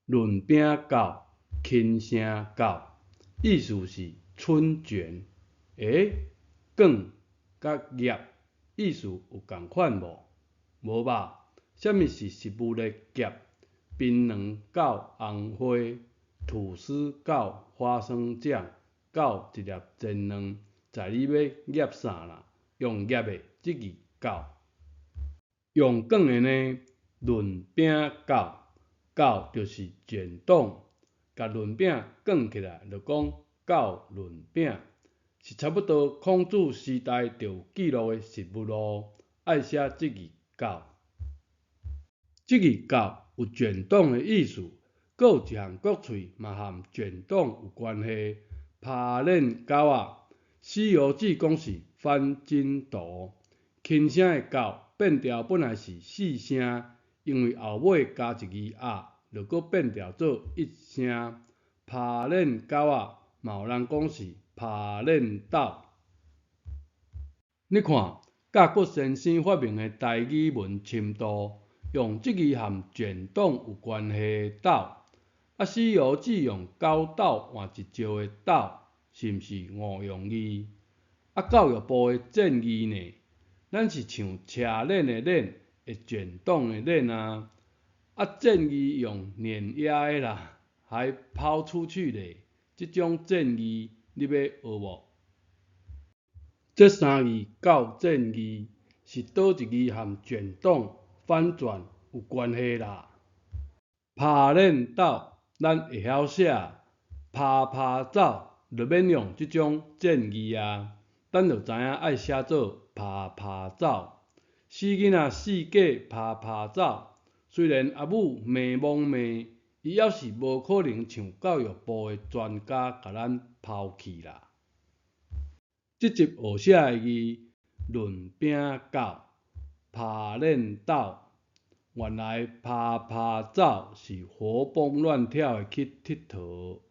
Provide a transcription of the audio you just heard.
论饼狗、轻声狗，意思是春卷。粿甲叶意思有共款无？无吧？啥物是食物的叶？槟榔狗红花，吐司狗花生酱，狗一粒煎卵，在你要叶啥啦？用叶的即字狗。用粿的呢？润饼狗，狗就是卷筒，甲润饼卷起来就讲狗润饼，是差不多孔子时代就有记录的食物咯。爱写即字狗。即字狗有卷筒的意思，阁有一项国喙嘛和卷筒有关系。耙链狗仔，《西游记》讲是翻筋斗。轻声的狗变调本来是四声，因为后尾加一字啊，就阁变调做一声。耙链狗仔嘛有人讲是耙链斗。你看，甲郭先生发明的台语文深度，用即字和卷筒有关系的斗。《西游记》用狗斗换一招的斗，是毋是误用字？教育部的建议呢？咱是像车链的链，会卷筒的链啊。建议用碾压的啦，还抛出去嘞。即种建议你要学无？这三字到正字是倒一字和卷筒反转有关系啦？耙链斗咱会晓写，耙走就免用即种正字啊。咱就知影爱写做耙走。死囡仔四假耙走，虽然阿母骂蒙骂，伊还是无可能像教育部的专家甲咱抛弃啦。即集学写的字，润饼狗、耙链斗，原来耙走是活蹦乱跳的去佚佗。